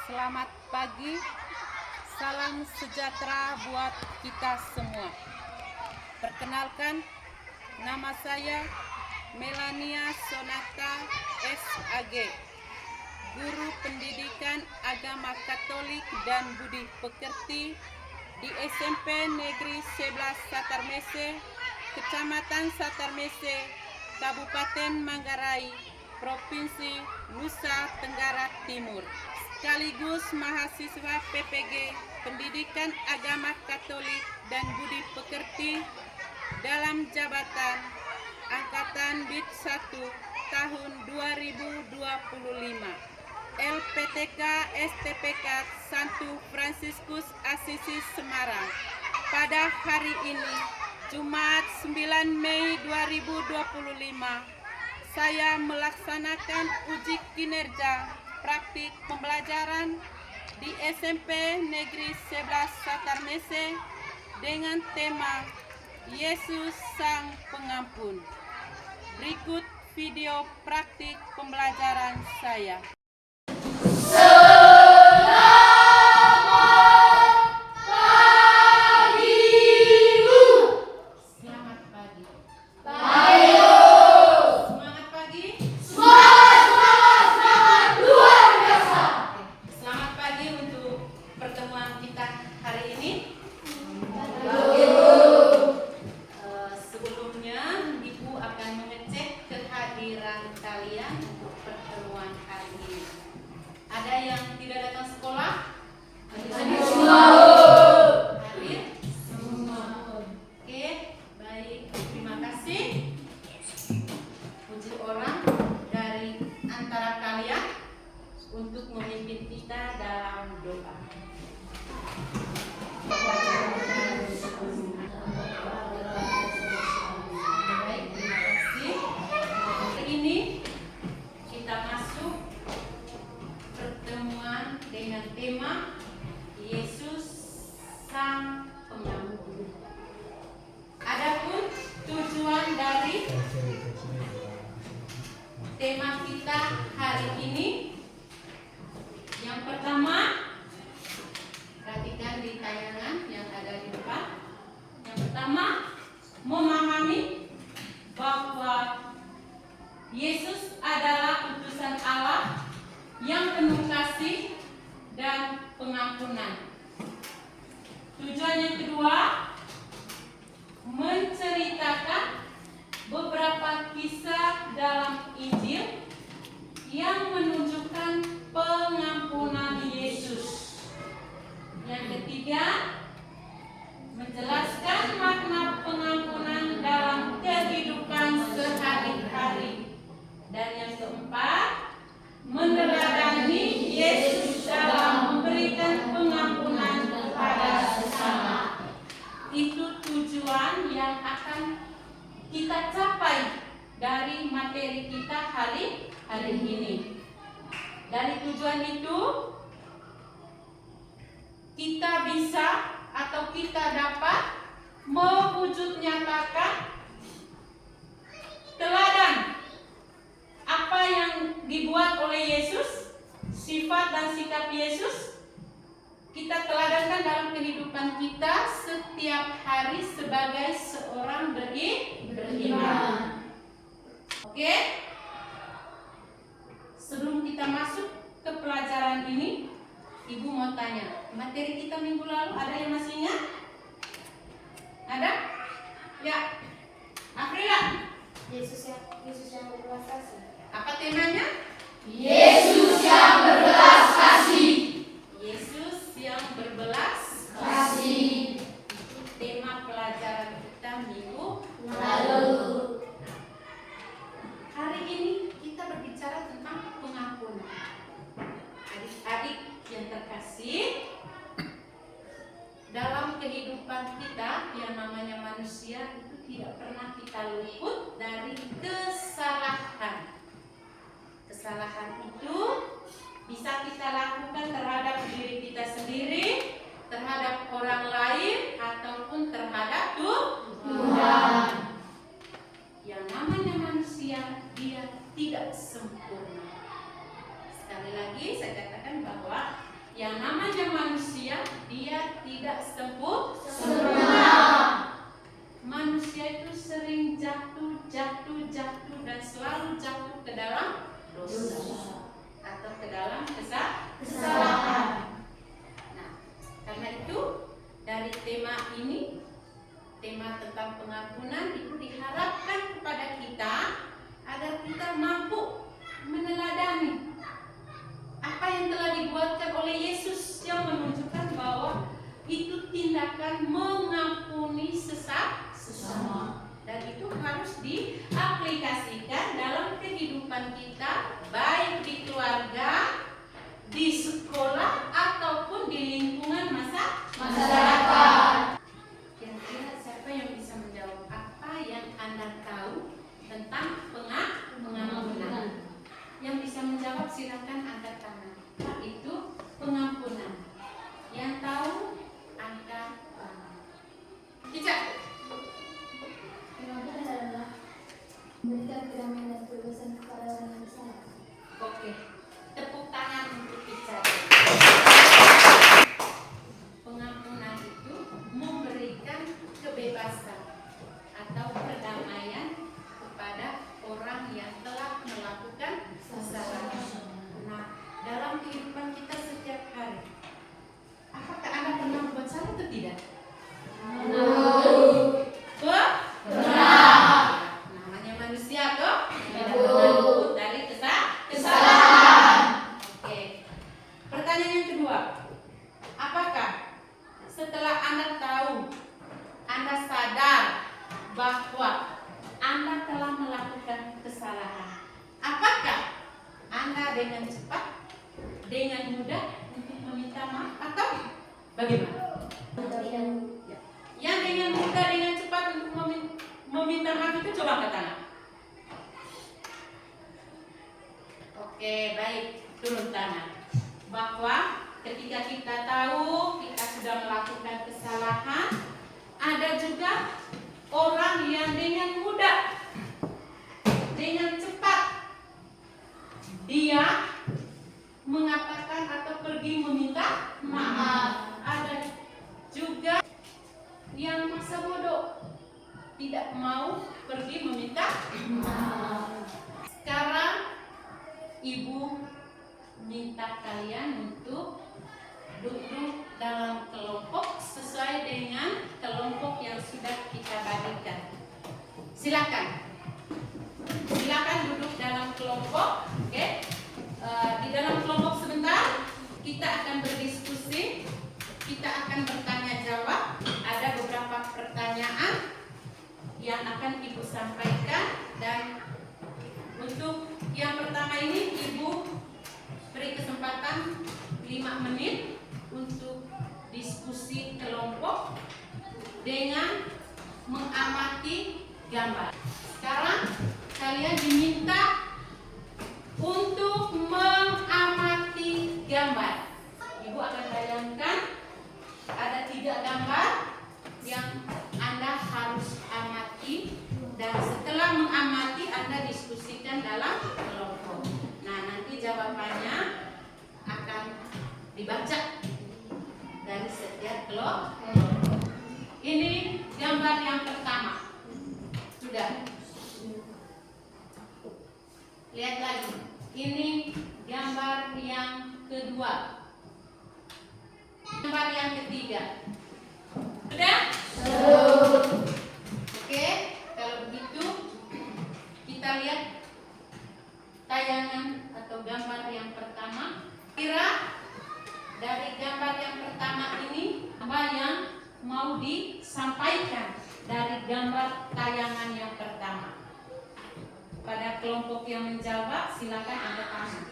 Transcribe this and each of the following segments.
Selamat pagi, salam sejahtera buat kita semua. Perkenalkan, nama saya Melania Sonata SAG, Guru Pendidikan Agama Katolik dan Budi Pekerti di SMP Negeri 11 Satarmese, Kecamatan Satarmese, Kabupaten Manggarai, Provinsi Nusa Tenggara Timur, sekaligus mahasiswa PPG Pendidikan Agama Katolik dan Budi Pekerti dalam jabatan Angkatan BID 1 tahun 2025 LPTK STPK Santo Fransiskus Asisi Semarang. Pada hari ini, Jumat 9 Mei 2025, saya melaksanakan uji kinerja praktik pembelajaran di SMP Negeri 11 Satarmese dengan tema Yesus Sang Pengampun. Berikut video praktik pembelajaran saya. Kalian untuk pertemuan hari ini. Ada yang tidak datang sekolah? Hadir semua. Oke, baik. Terima kasih. Puji orang dari antara kalian untuk memimpin kita dalam doa. Dengan tema Yesus Sang Pengampun. Adapun tujuan dari tema kita hari ini, yang pertama, perhatikan di tayangan yang ada di depan. Yang pertama, memahami bahwa Yesus adalah utusan Allah yang penuh kasih dan pengampunan. Tujuan yang kedua, menceritakan beberapa kisah dalam Injil yang menunjukkan pengampunan Yesus. Yang ketiga, menjelaskan makna pengampunan dalam kehidupan sehari-hari. Dan yang keempat, meneladani Yesus dalam memberikan pengampunan kepada sesama. Itu tujuan yang akan kita capai dari materi kita hari ini. Dari tujuan itu, kita bisa atau kita dapat mewujud nyatakan teladan apa yang dibuat oleh Yesus, sifat dan sikap Yesus, kita teladankan dalam kehidupan kita setiap hari sebagai seorang beriman. Oke? Sebelum kita masuk ke pelajaran ini, Ibu mau tanya, materi kita minggu lalu ada yang masih ingat? Ada? Ya. Afrila? Yesus yang berbelas kasih. Apa temanya? Yesus yang berbelas kasih. Yesus yang berbelas Kasih. itu tema pelajaran kita minggu Lalu. Hari ini kita berbicara tentang pengampunan. Adik-adik yang terkasih, dalam kehidupan kita yang namanya manusia itu tidak pernah kita luput dari kesalahan. Kesalahan itu bisa kita lakukan terhadap diri kita sendiri, terhadap orang lain, ataupun terhadap Tuhan. Yang namanya manusia, dia tidak sempurna. Sekali lagi saya katakan bahwa yang namanya manusia, dia tidak Sempurna. Manusia itu sering jatuh dan selalu jatuh ke dalam dosa atau ke dalam kesalahan. Nah, karena itu dari tema ini, tema tentang pengampunan, itu diharapkan kepada kita agar kita mampu meneladani apa yang telah dibuatkan oleh Yesus yang menunjukkan bahwa itu tindakan mengampuni sesama, dan itu harus diaplikasikan dalam kehidupan kita, baik di keluarga, di sekolah, ataupun di lingkungan masyarakat. Kira-kira siapa yang bisa menjawab apa yang Anda tahu tentang pengampunan? Yang bisa menjawab silakan angkat tangan. Apa itu pengampunan? Yang tahu angkat tangan. Cicak. Pengampunan adalah memberikan kedamaian dan kebebasan kepada orang yang bersalah. Oke. Tepuk tangan untuk Cicak. Pengampunan itu memberikan kebebasan atau perdamaian kepada orang yang telah melakukan kesalahan. Nah, dalam kehidupan kita setiap hari, apakah Anda pernah membuat salah atau tidak? Pernah. Namanya manusia kok tidak pernah luput dari kesalahan. Oke. Pertanyaan yang kedua, apakah setelah Anda tahu, Anda sadar bahwa Anda telah melakukan kesalahan, apakah Anda dengan cepat, dengan mudah untuk meminta maaf atau bagaimana? Yang dengan mudah, dengan cepat untuk meminta maaf itu coba angkat tangan. Oke, baik, turun tangan. Bahwa ketika kita tahu kita sudah melakukan kesalahan, ada juga orang yang dengan mudah, dengan cepat dia mengatakan atau pergi meminta maaf. Ada juga yang masa bodoh, tidak mau pergi meminta maaf. Sekarang Ibu minta kalian untuk duduk dalam kelompok sesuai dengan kelompok yang sudah kita bagikan. Silakan duduk dalam kelompok. Oke. Di dalam kelompok sebentar kita akan berdiskusi, kita akan bertanya jawab. Ada beberapa pertanyaan yang akan Ibu sampaikan, dan untuk yang pertama ini Ibu beri kesempatan 5 menit untuk diskusi kelompok dengan mengamati gambar. Sekarang kalian diminta untuk mengamati gambar. Ibu akan bayangkan ada 3 gambar yang Anda harus amati, dan setelah mengamati Anda diskusikan dalam kelompok. Nah, nanti jawabannya akan dibaca dari setiap kelompok. Ini gambar yang pertama. Sudah. Lihat lagi. Ini gambar yang kedua. Gambar yang ketiga. Sudah? Oke, kalau begitu kita lihat tayangan atau gambar yang pertama. Kira dari gambar yang pertama ini apa yang mau disampaikan dari gambar tayangan yang pertama? Pada kelompok yang menjawab silakan angkat tangan.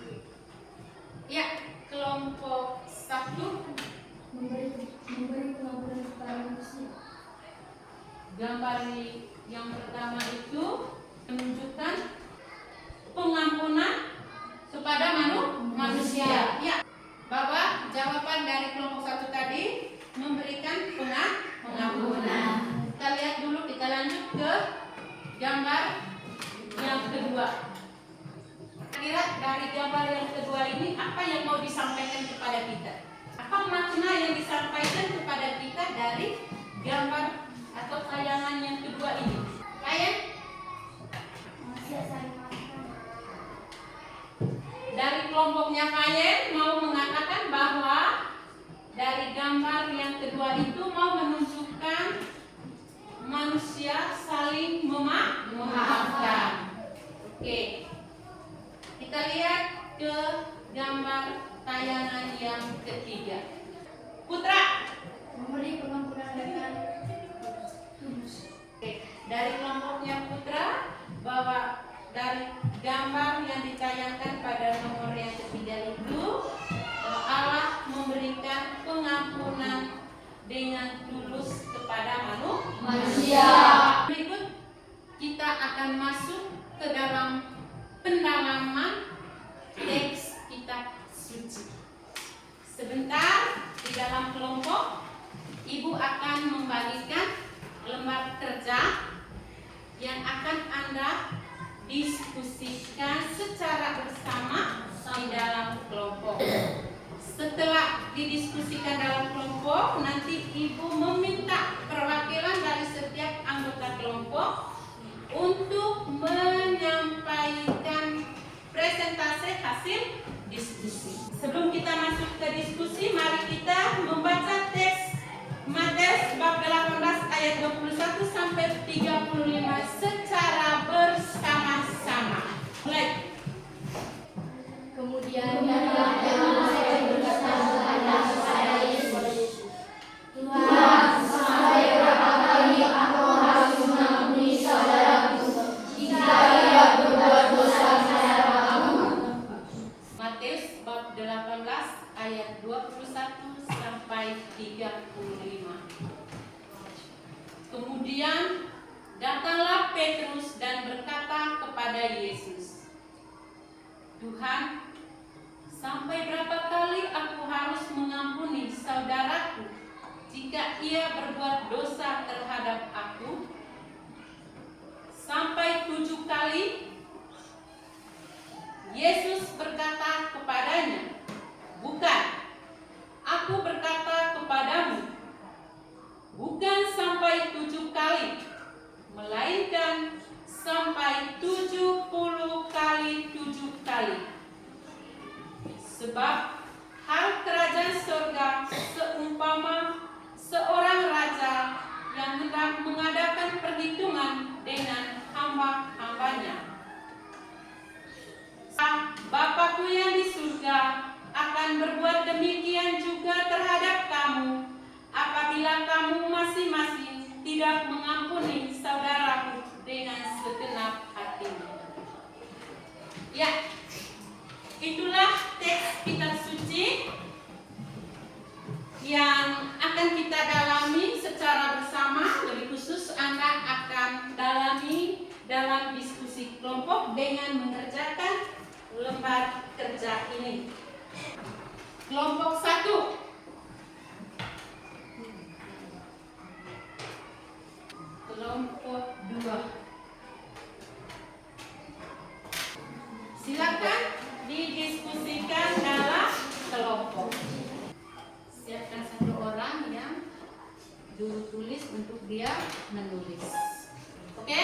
Ya, kelompok 1 memberi pengampunan kepada manusia. Gambar yang pertama itu menunjukkan pengampunan kepada manusia. Ya, bahwa jawaban dari kelompok 1 tadi memberikan pengampunan. Kita lihat dulu, kita lanjut ke gambar yang kedua. Kira dari gambar yang kedua ini apa yang mau disampaikan kepada kita? dari gambar atau tayangan yang kedua ini? Kalian Masih saling makan. dari kelompoknya kalian mau mengatakan bahwa dari gambar yang kedua itu mau menunjukkan manusia saling memaafkan. Oke, kita lihat ke gambar tayangan yang ketiga. Putra, Memberi pengampunan dengan tulus. oke, dari kelompoknya Putra bahwa dari gambar yang ditayangkan pada nomor yang ketiga itu Allah memberikan pengampunan dengan tulus kepada Manusia. Berikut kita akan masuk ke dalam pendalaman teks kitab suci. Sebentar di dalam kelompok Ibu akan membagikan lembar kerja yang akan Anda diskusikan secara bersama di dalam kelompok. Setelah didiskusikan dalam kelompok, nanti Ibu meminta perwakilan dari setiap anggota kelompok untuk menyampaikan presentase hasil diskusi. Sebelum kita masuk ke diskusi, mari kita membaca teks Matius bab 18 ayat 21 sampai 35 secara bersama-sama. Mulai. Kemudian datanglah saya berkata kepada Yesus, Tuhan, sampai berapa kali aku harus mengampuni saudaraku jika ia berbuat dosa kepadaku? Matius bab 18 ayat 21 sampai 35. Kemudian datanglah Petrus dan berkata kepada Yesus, Tuhan, sampai berapa kali aku harus mengampuni saudaraku jika ia berbuat dosa terhadap aku? Sampai 7 kali? Yesus berkata kepadanya, bukan, aku berkata kepadamu, bukan sampai 7 kali, melainkan sampai 70 kali 7 kali. Sebab hal kerajaan surga seumpama seorang raja yang hendak mengadakan perhitungan dengan hamba-hambanya. Bapakku yang di surga akan berbuat demikian juga terhadap kamu apabila kamu masing-masing tidak mengampuni saudaramu dengan segenap hatimu. Ya, itulah teks kitab suci yang akan kita dalami secara bersama. Lebih khusus Anda akan dalami dalam diskusi kelompok dengan mengerjakan lembar kerja ini. Kelompok 1. Kelompok 2. Silakan didiskusikan dalam kelompok. Siapkan satu orang yang dulu tulis untuk dia menulis. Oke?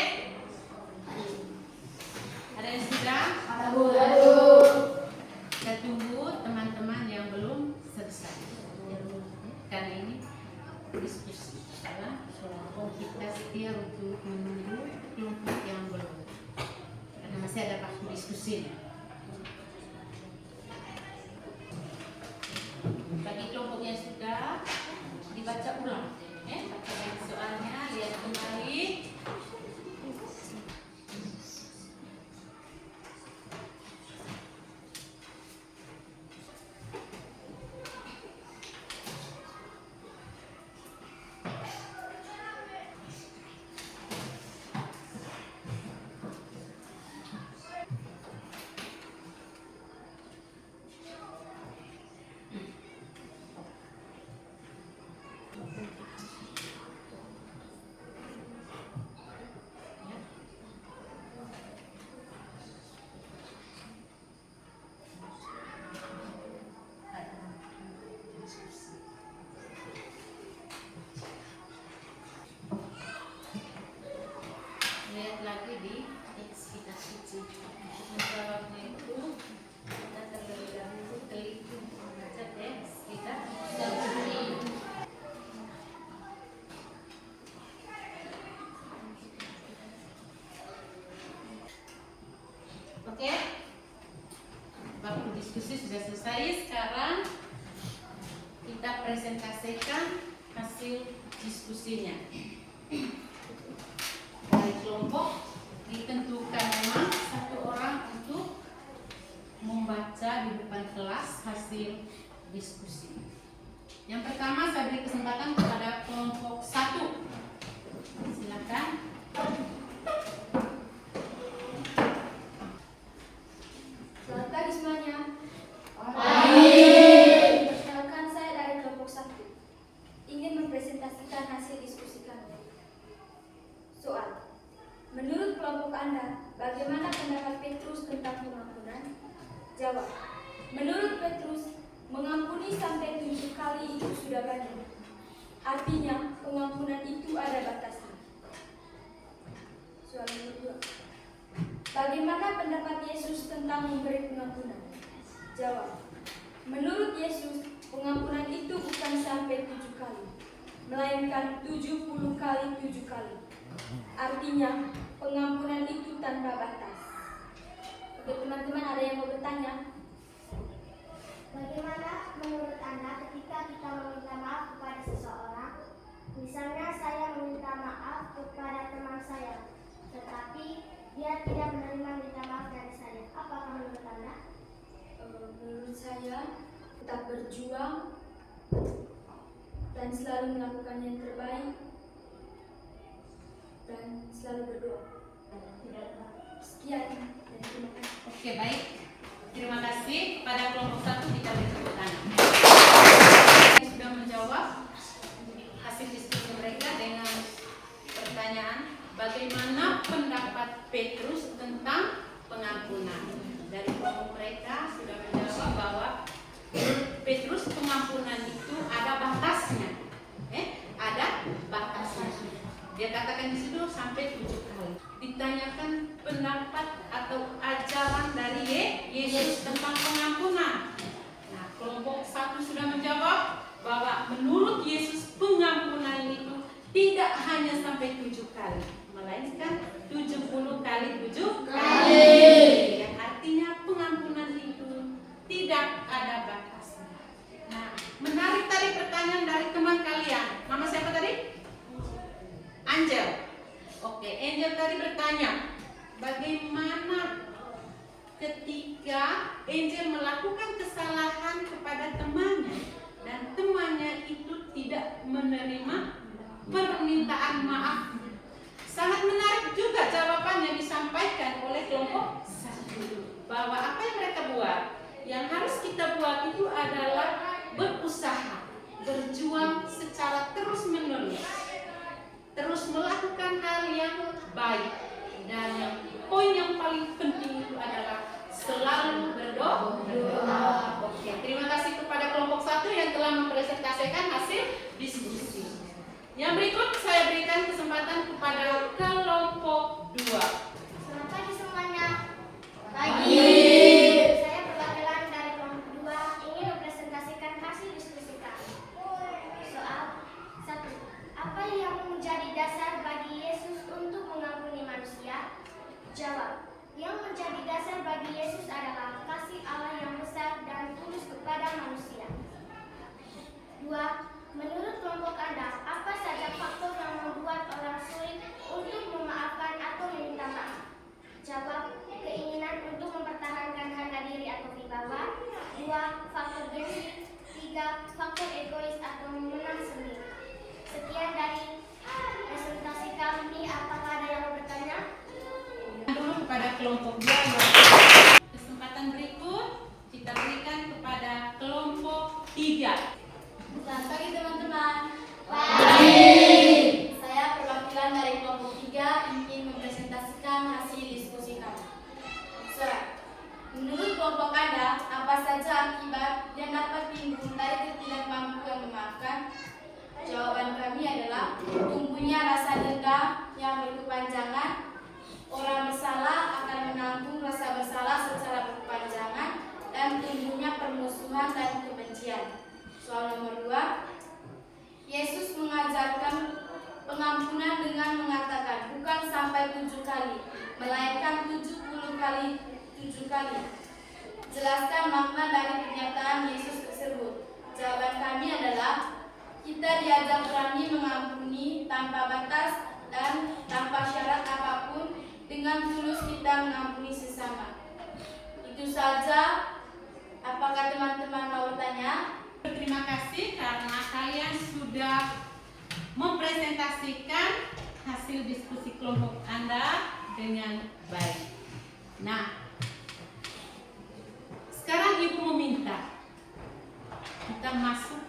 Ada yang sudah? Kita tunggu teman-teman yang belum selesai. Karena ini diskusi. Kita setia untuk menunggu kelompok yang belum. Karena masih ada waktu diskusi. Bagi kelompok yang sudah dibaca ulang. Baca soalnya, lihat kembali. mempresentasikan hasil diskusinya. Dari kelompok ditentukan memang satu orang untuk membaca di depan kelas hasil diskusi. Yang pertama saya beri kesempatan kepada kelompok 1. Silakan. Selamat pagi semuanya. Perkenalkan, saya dari kelompok 1. Ingin mempresentasikan hasil diskusi kami. Soal: menurut kelompok Anda, bagaimana pendapat Petrus tentang pengampunan? Jawab: menurut Petrus, mengampuni sampai 7 kali itu sudah banyak. Artinya, pengampunan itu ada batasnya. Soal nomor 2. Bagaimana pendapat Yesus tentang memberi pengampunan? Jawab: menurut Yesus, pengampunan itu bukan sampai 7 kali, melainkan 70 kali 7 kali. Artinya, pengampunan itu tanpa batas. Oke teman-teman, ada yang mau bertanya? Bagaimana menurut Anda ketika kita meminta maaf kepada seseorang? Misalnya saya meminta maaf kepada teman saya, tetapi dia tidak menerima minta maaf dari saya. Apakah menurut Anda? Menurut saya, tetap berjuang dan selalu melakukan yang terbaik dan selalu berdoa. Sekian dan terima kasih. Oke, baik. Terima kasih kepada kelompok 1 kita beri tepuk tangan. Yang sudah menjawab hasil diskusi mereka dengan pertanyaan bagaimana pendapat Petrus tentang pengampunan. Dari kelompok mereka sudah menjawab bahwa Petrus pengampunan itu ada batasnya. Ada batasnya. Dia katakan di situ sampai 7 kali. Ditanyakan pendapat atau ajaran dari Yesus tentang pengampunan. Nah, kelompok 1 sudah menjawab bahwa menurut Yesus pengampunan itu tidak hanya sampai 7 kali, melainkan 70 kali 7 kali. Yang artinya pengampunan itu tidak ada batasnya. Nah, menarik tadi pertanyaan dari teman kalian. Nama siapa tadi? Angel. Oke, Angel tadi bertanya, bagaimana ketika Angel melakukan kesalahan kepada temannya dan temannya itu tidak menerima permintaan maaf. Sangat menarik juga jawaban yang disampaikan oleh kelompok 1, bahwa apa yang mereka buat, yang harus kita buat itu adalah berusaha, berjuang secara terus-menerus, terus melakukan hal yang baik, dan yang poin yang paling penting itu adalah selalu berdoa. Oke, terima kasih kepada kelompok 1 yang telah mempresentasikan hasil diskusi. Yang berikut saya berikan kesempatan kepada kelompok 2. Selamat pagi semuanya. Pagi. Saya perwakilan dari kelompok 2 ingin mempresentasikan hasil diskusi kami. Soal 1. Apa yang menjadi dasar bagi Yesus untuk mengampuni manusia? Jawab: yang menjadi dasar bagi Yesus adalah kasih Allah yang besar dan tulus kepada manusia. 2. Menurut kelompok Anda, apa saja faktor yang membuat orang sulit untuk memaafkan atau meminta maaf? Jawab: keinginan untuk mempertahankan harga diri atau wibawa. 2. Faktor gengsi. 3. Faktor egois atau menang sendiri. Sekian dari presentasi kami. Apakah ada yang mau bertanya? Dulu kepada kelompok 2. Kesempatan berikut kita berikan kepada kelompok 3. Selamat pagi teman-teman. Saya perwakilan dari kelompok 3 ingin mempresentasikan hasil diskusi kami. Soal: menurut kelompok Anda, apa saja akibat yang dapat timbul dari ketidakmampuan memaafkan? Jawaban kami adalah tumbuhnya rasa dendam yang berkepanjangan. Orang bersalah akan menanggung rasa bersalah secara berkepanjangan dan tumbuhnya permusuhan dan kebencian. Soal nomor 2. Yesus mengajarkan pengampunan dengan mengatakan bukan sampai 7 kali, melainkan 70 kali 7 kali. Jelaskan makna dari pernyataan Yesus tersebut. Jawaban kami adalah Kita diajak berani mengampuni tanpa batas dan tanpa syarat apapun. Dengan tulus kita mengampuni sesama. Itu saja. Apakah teman-teman mau bertanya? Terima kasih karena kalian sudah mempresentasikan hasil diskusi kelompok Anda dengan baik. Nah, sekarang Ibu meminta kita masuk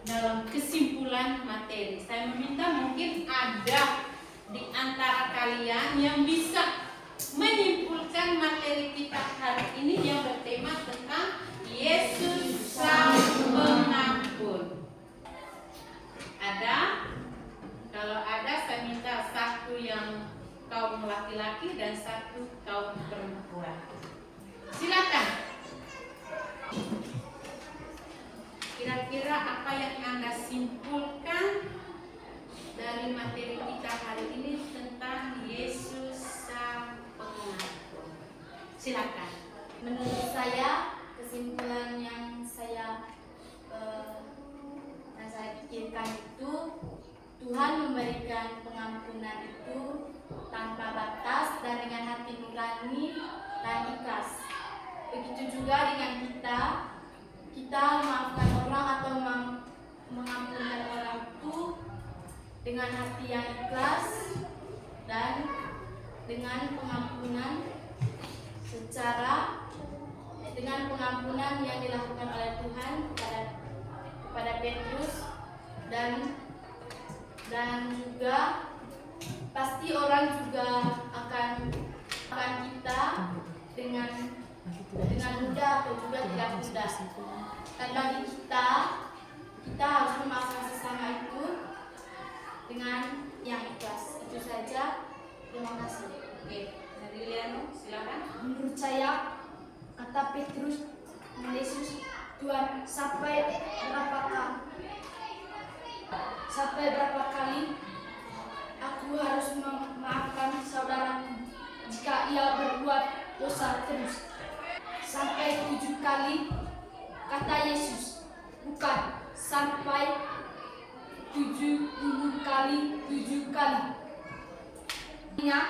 dalam kesimpulan materi. Saya meminta mungkin ada di antara kalian yang bisa menyimpulkan materi kita hari ini yang bertema tentang Yesus Sang Pengampun. Ada? Kalau ada, saya minta satu yang kaum laki-laki dan satu kaum perempuan. Silakan. Kira-kira apa yang Anda simpulkan dari materi kita hari ini tentang Yesus Sang Pengampun? Silakan. Menurut saya, kesimpulan yang saya pikirkan itu, Tuhan memberikan pengampunan itu tanpa batas dan dengan hati nurani dan ikhlas. Begitu juga dengan kita memaafkan orang atau mengampunkan orang itu dengan hati yang ikhlas dan dengan pengampunan yang dilakukan oleh Tuhan kepada Petrus dan juga pasti orang juga akan kita dengan mudah atau juga tidak mudah. Dan bagi kita harus memaafkan sesama itu dengan yang ikhlas. Itu saja. Terima kasih. Oke, dari Liano, silakan. Menurut saya, kata Petrus, Yesus, Tuhan, sampai berapa kali aku harus memaafkan saudaraku jika ia berbuat dosa terus? Sampai 7 kali, kata Yesus. Bukan, sampai 70 kali 7 kali. Ingat,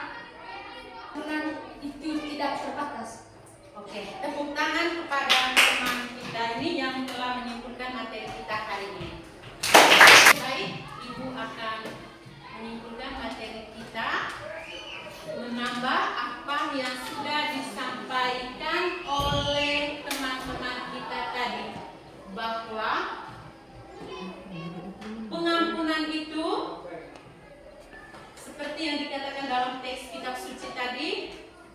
dengan itu tidak terbatas. Oke, tepuk tangan kepada teman kita ini yang telah menyimpulkan materi kita hari ini. Baik, Ibu akan menyimpulkan materi kita, menambah apa yang sudah disampaikan oleh teman-teman kita tadi, bahwa pengampunan itu seperti yang dikatakan dalam teks kitab suci tadi.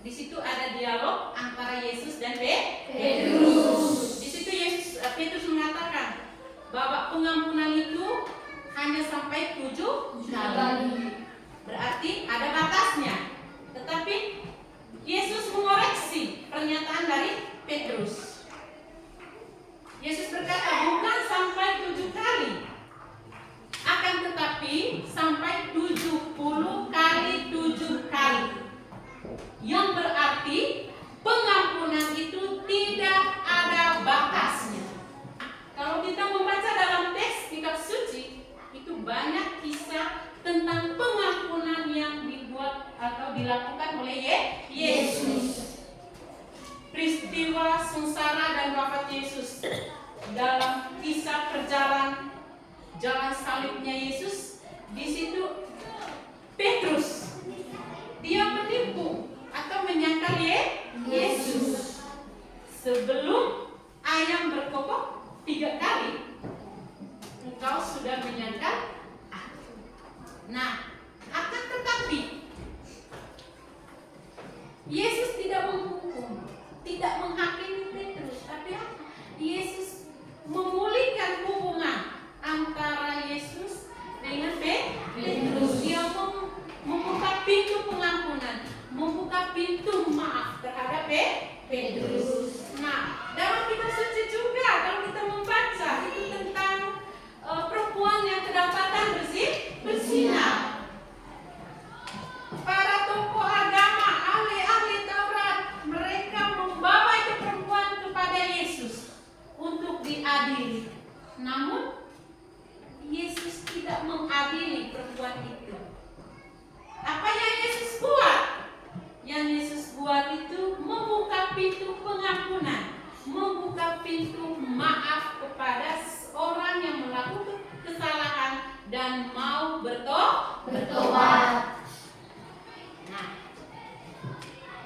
Di situ ada dialog antara Yesus dan Petrus. Di situ Petrus mengatakan bahwa pengampunan itu hanya sampai 7 kali. Berarti ada batasnya. Tetapi Yesus mengoreksi pernyataan dari Petrus. Yesus berkata bukan sampai 7 kali, akan tetapi sampai 70 kali 7 kali. Yang berarti pengampunan itu tidak ada batasnya. Kalau kita membaca dalam teks kitab suci, itu banyak kisah tentang pengampunan yang dibuat atau dilakukan oleh Yesus. Peristiwa sengsara dan wafat Yesus dalam kisah perjalanan jalan salibnya Yesus, di situ Petrus dia menipu atau menyangkal Yesus. Sebelum ayam berkokok 3 kali, engkau sudah menyangkal aku. Nah, akan tetapi Yesus tidak menghukum, tidak menghakimi Petrus, tapi Yesus memulihkan hubungan antara Yesus dengan Petrus. Dia membuka pintu pengampunan, membuka pintu maaf terhadap Petrus. Nah, dalam kitab suci juga kalau kita membaca itu tentang perempuan yang kedapatan berzina. pintu maaf kepada orang yang melakukan kesalahan dan mau bertobat. Nah,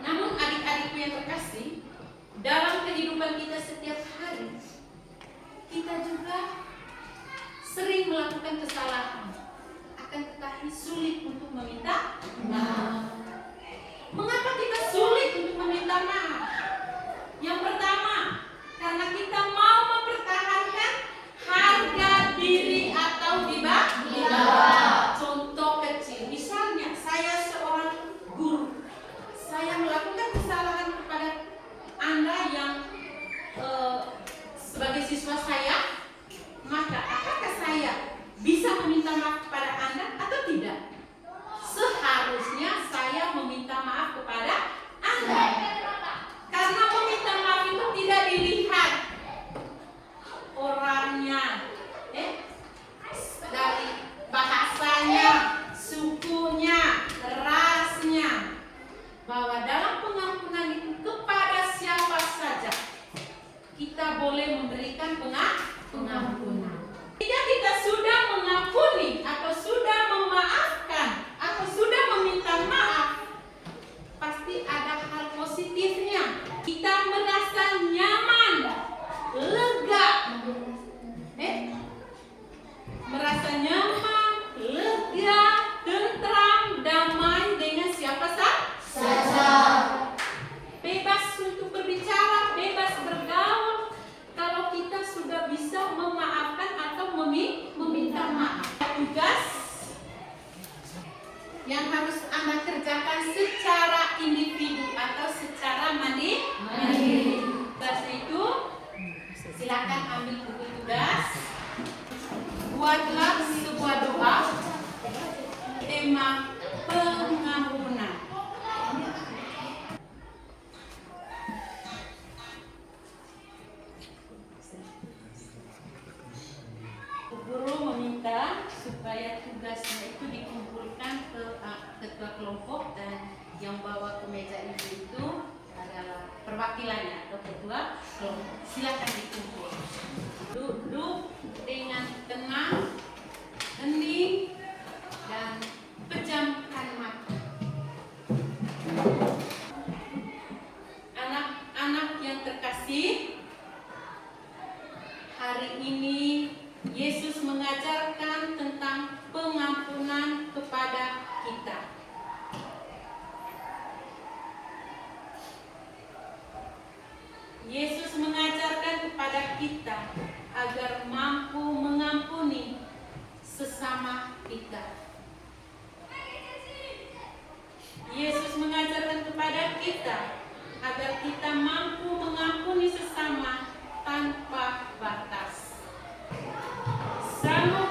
namun adik-adikku yang terkasih, dalam kehidupan kita setiap hari, kita juga sering melakukan kesalahan. Akan tetapi sulit untuk meminta maaf. Mengapa kita sulit untuk meminta maaf? Yang pertama, karena kita mau mempertahankan harga diri atau di bawah. Contoh kecil, misalnya saya seorang guru, saya melakukan kesalahan kepada Anda yang sebagai siswa saya, maka apakah saya bisa meminta maaf kepada Anda atau tidak? Seharusnya saya meminta maaf kepada Anda. Karena meminta maaf itu tidak dilihat orangnya, dari bahasanya, sukunya, rasnya, bahwa dalam pengampunan itu kepada siapa saja kita boleh memberikan pengampunan. Jika kita sudah mengampuni atau sudah memaafkan atau sudah meminta maaf, pasti ada hal positifnya. Kita merasa nyaman, lega, merasa nyaman, lega, tentram, damai dengan siapa saja. Bebas untuk berbicara, bebas bergaul. Kalau kita sudah bisa memaafkan atau meminta maaf. Tugas yang harus Anda kerjakan secara individu atau secara mandiri. Tugas itu, silakan ambil buku tugas. Buatlah sebuah doa tema pengampunan. Guru meminta supaya tugasnya itu dikumpulkan ke ketua kelompok, dan yang bawa ke meja ibu itu adalah perwakilannya atau ketua kelompok. Silakan dikumpul. Duduk dengan tenang, hening, dan pejamkan mata. Anak-anak yang terkasih, hari ini Yesus mengajarkan tentang pengampunan kepada kita. Yesus mengajarkan kepada kita agar mampu mengampuni sesama kita. Yesus mengajarkan kepada kita agar kita mampu mengampuni sesama tanpa batas. Sama